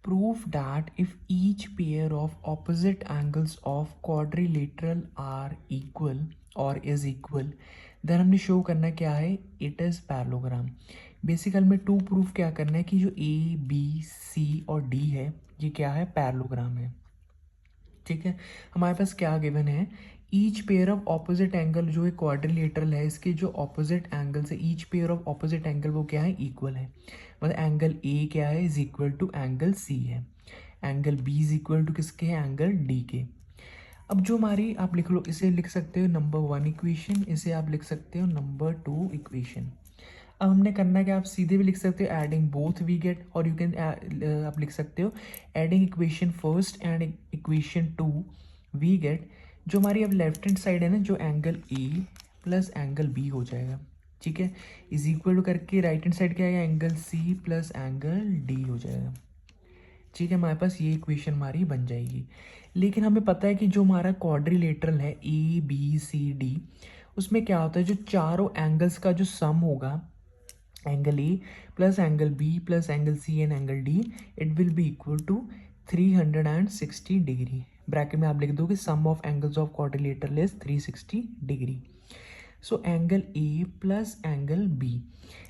prove that if each pair of opposite angles of quadrilateral are equal or is equal, then हमने show करना क्या है, it is parallelogram. बेसिकल में to proof क्या करना है कि जो ए बी सी और डी है ये क्या है, पैरेललोग्राम है। ठीक है, हमारे पास क्या गिवन है, each pair of opposite angle जो है क्वाड्रिलेटरल है, इसके जो ऑपोजिट एंगल से each pair of opposite angle वो क्या है, इक्वल है। मतलब एंगल ए क्या है, is equal to angle C है, angle B is equal to किसके है, एंगल डी के। अब जो हमारी, आप लिख लो, इसे लिख सकते हो नंबर 1 इक्वेशन, इसे आप लिख सकते हो नंबर 2 इक्वेशन। अब हमने करना है कि आप सीधे भी लिख सकते हो एडिंग बोथ वी गेट, और यू कैन आप लिख सकते हो adding equation first and equation 2 we get. जो हमारी अब लेफ्ट हैंड साइड है ना, जो angle A plus angle B हो जाएगा, ठीक है, इज इक्वल टू करके राइट हैंड साइड क्या आएगा, angle C plus angle D हो जाएगा। ठीक है, हमारे पास ये इक्वेशन हमारी बन जाएगी। लेकिन हमें पता है कि जो हमारा क्वाड्रिलेटरल है ए बी सी डी, उसमें क्या होता है, जो चारों एंगल्स का जो सम होगा, angle A plus angle B plus angle C and angle D, it will be equal to 360 degree. Bracket में आप लिख दो कि sum of angles of quadrilateral is 360 degree. So angle A plus angle B.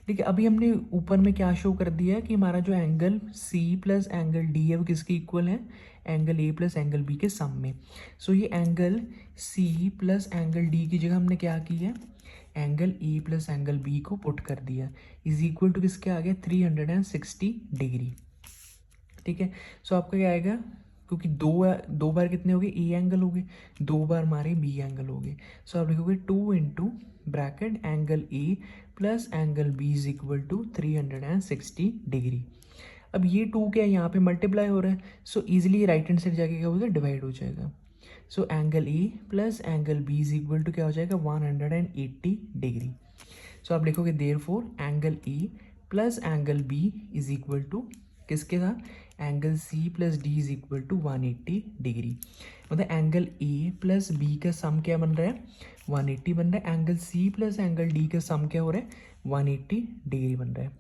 देखिए अभी हमने ऊपर में क्या शो कर दिया है कि हमारा जो angle C plus angle D है वो किसके इक्वल है, angle A plus angle B के सम में। सो ये angle C plus angle D की जगह हमने क्या किया है, angle A plus angle B को पुट कर दिया, इज इक्वल टू किसके आ गया, 360 डिग्री। ठीक है, सो आपका क्या आएगा, क्योंकि दो बार कितने हो गए, ए एंगल हो गए, दो बार हमारे बी एंगल हो गए। सो आप लिखोगे 2 into bracket angle A plus angle B is equal to 360 degree. अब ये 2 क्या है, यहाँ पे मल्टीप्लाई हो रहा है, so easily right hand side जाके क्या होगा, डिवाइड हो जाएगा। So angle A plus angle B is equal to क्या हो जाएगा, 180 डिग्री। सो आप लिखोगे therefore angle A plus angle B is equal to किसके साथ, angle C plus D is equal to 180 degree. मतलब एंगल ए प्लस बी का sum क्या बन रहा है, 180 बन रहा है, angle C plus angle D का सम क्या हो रहा है, 180 डिग्री बन रहा है।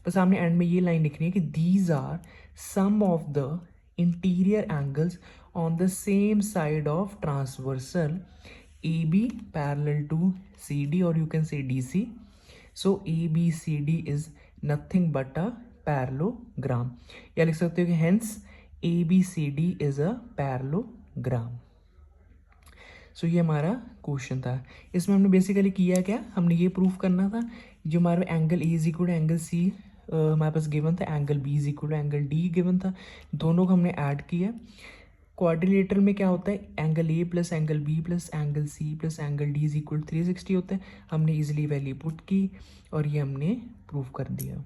बस आपने एंड में ये लाइन लिखनी है कि these are sum of the interior angles on the same side of transversal A B parallel to C D, और you can say D C. So A B C D is nothing but a parallelogram, या लिख सकते हो कि hence A B C D is a parallelogram. So ये हमारा question था। इसमें हमने बेसिकली किया क्या, हमने ये प्रूफ करना था, जो हमारे angle A is equal to angle C हमारे पास गिवन था, angle B is equal to angle D given था, दोनों को हमने ऐड किया। क्वाड्रिलेटरल में क्या होता है, angle A plus angle B plus angle C plus angle D is equal to 360 होता है, हमने इजिली वैल्यू पुट की और ये हमने प्रूफ कर दिया।